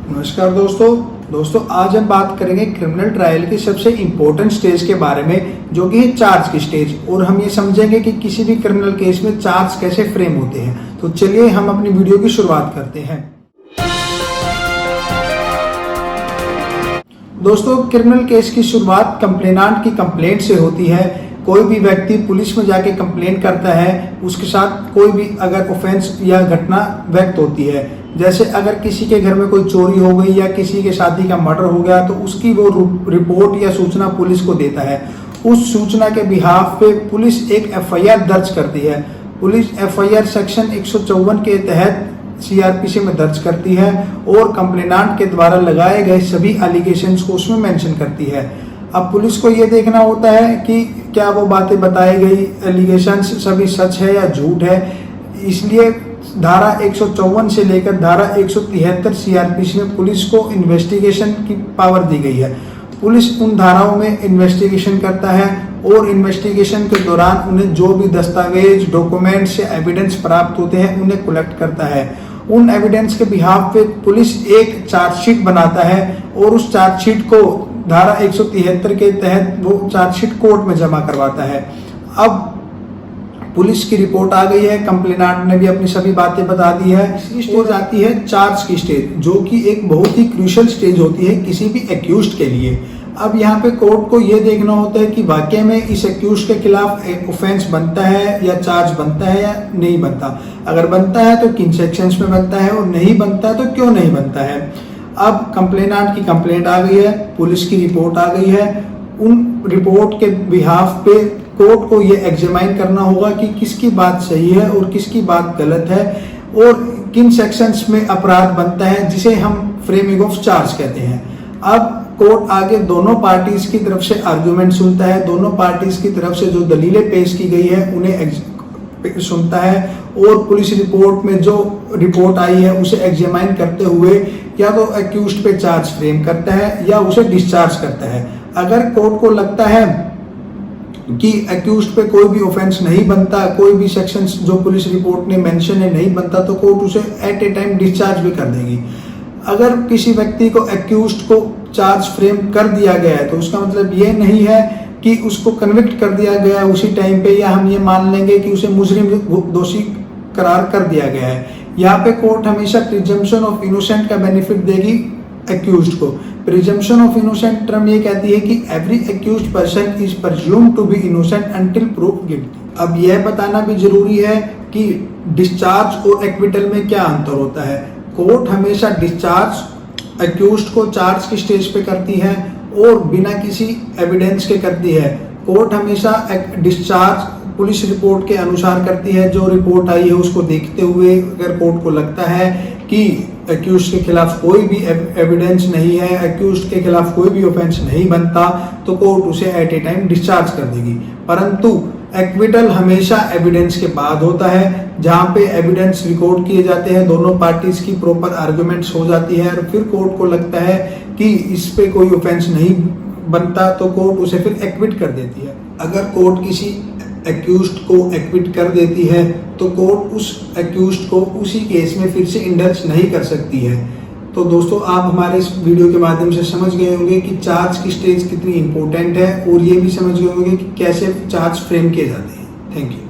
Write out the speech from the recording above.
नमस्कार दोस्तों आज हम बात करेंगे क्रिमिनल ट्रायल की सबसे इम्पोर्टेंट स्टेज के बारे में, जो कि है चार्ज की स्टेज। और हम ये समझेंगे कि किसी भी क्रिमिनल केस में चार्ज कैसे फ्रेम होते हैं। तो चलिए हम अपनी वीडियो की शुरुआत करते हैं। दोस्तों, क्रिमिनल केस की शुरुआत कंप्लेनांट की कंप्लेंट से होती है। कोई भी व्यक्ति पुलिस में जाके कंप्लेंट करता है, उसके साथ कोई भी अगर ऑफेंस या घटना व्यक्त होती है, जैसे अगर किसी के घर में कोई चोरी हो गई या किसी के शादी का मर्डर हो गया, तो उसकी वो रिपोर्ट या सूचना पुलिस को देता है। उस सूचना के बिहाफ पे पुलिस एक एफआईआर दर्ज करती है। पुलिस एफआईआर सेक्शन 154 के तहत सीआरपीसी में दर्ज करती है और कंप्लेनांट के द्वारा लगाए गए सभी एलिगेशंस को उसमें मेंशन करती है। अब पुलिस को ये देखना होता है कि क्या वो बातें बताई गई एलिगेशंस सभी सच है या झूठ है। इसलिए धारा 154 से लेकर धारा 173 सीआरपीसी में पुलिस को इन्वेस्टिगेशन की पावर दी गई है। पुलिस उन धाराओं में इन्वेस्टिगेशन करता है और इन्वेस्टिगेशन के दौरान उन्हें जो भी दस्तावेज, डॉक्यूमेंट्स या एविडेंस प्राप्त होते हैं उन्हें कलेक्ट करता है। उन एविडेंस के बिहाफ पे पुलिस एक चार्जशीट बनाता है और उस चार्जशीट को धारा 173 के तहत वो चार्जशीट कोर्ट में जमा करवाता है। अब पुलिस की रिपोर्ट आ गई है, कंप्लेनांट ने भी अपनी सभी बातें बता दी है। इसकी स्टेज आती है चार्ज की स्टेज, जो कि एक बहुत ही क्रूशियल स्टेज होती है किसी भी एक्यूज्ड के लिए। अब यहाँ पे कोर्ट को ये देखना होता है कि वाकई में इस एक्यूज्ड के खिलाफ एक ऑफेंस बनता है या चार्ज बनता है या नहीं बनता। अगर बनता है तो किन सेक्शंस में बनता है और नहीं बनता है तो क्यों नहीं बनता है। अब कंप्लेनांट की कंप्लेंट आ गई है, पुलिस की रिपोर्ट आ गई है। उन रिपोर्ट के बिहाफ पे कोर्ट को ये एग्जामाइन करना होगा कि किसकी बात सही है और किसकी बात गलत है और किन सेक्शंस में अपराध बनता है, जिसे हम फ्रेमिंग ऑफ चार्ज कहते हैं। अब कोर्ट आगे दोनों पार्टीज की तरफ से आर्गुमेंट सुनता है, दोनों पार्टीज की तरफ से जो दलीलें पेश की गई है उन्हें सुनता है और पुलिस रिपोर्ट में जो रिपोर्ट आई है उसे एग्जामाइन करते हुए या तो एक्यूज्ड पे चार्ज फ्रेम करता है या उसे डिस्चार्ज करता है। अगर कोर्ट को लगता है कि एक्यूज्ड पे कोई भी ऑफेंस नहीं बनता, कोई भी सेक्शंस जो पुलिस रिपोर्ट ने मेंशन है नहीं बनता, तो कोर्ट उसे एट ए टाइम डिस्चार्ज भी कर देगी। अगर किसी व्यक्ति को एक्यूज्ड को चार्ज फ्रेम कर दिया गया है तो उसका मतलब ये नहीं है कि उसको कन्विक्ट कर दिया गया है उसी टाइम पे, या हम ये मान लेंगे कि उसे मुजरिम दोषी करार कर दिया गया है। यहाँ पे कोर्ट हमेशा प्रिजम्पशन ऑफ इनोसेंट का बेनिफिट देगी एक्यूज्ड को। प्रिजम्पशन ऑफ इनोसेंट टर्म ये कहती है कि every accused person is presumed to be innocent until proof guilty. अब यह बताना भी जरूरी है कि डिस्चार्ज और एक्विटल में क्या अंतर होता है। कोर्ट हमेशा डिस्चार्ज एक्यूज्ड को चार्ज की स्टेज पे करती है और बिना किसी एविडेंस के करती है। कोर्ट हमेशा डिस्चार्ज पुलिस रिपोर्ट के अनुसार करती है। जो रिपोर्ट आई है उसको देखते हुए अगर कोर्ट को लगता है कि एक्यूज्ड के खिलाफ कोई भी एविडेंस नहीं है, एक्यूज्ड के खिलाफ कोई भी ऑफेंस नहीं बनता, तो कोर्ट उसे एट ए टाइम डिस्चार्ज कर देगी। परंतु एक्विटल हमेशा एविडेंस के बाद होता है, जहां पे एविडेंस रिकॉर्ड किए जाते हैं, दोनों पार्टीज की प्रॉपर आर्गुमेंट्स हो जाती है और फिर कोर्ट को लगता है कि इस पे कोई ऑफेंस नहीं बनता तो कोर्ट उसे फिर एक्विट कर देती है। अगर कोर्ट किसी एक्यूज्ड को एक्विट कर देती है तो कोर्ट उस एक्यूज्ड को उसी केस में फिर से इंडल्ज नहीं कर सकती है। तो दोस्तों, आप हमारे इस वीडियो के माध्यम से समझ गए होंगे कि चार्ज की स्टेज कितनी इंपॉर्टेंट है और ये भी समझ गए होंगे कि कैसे चार्ज फ्रेम किए जाते हैं। Thank you.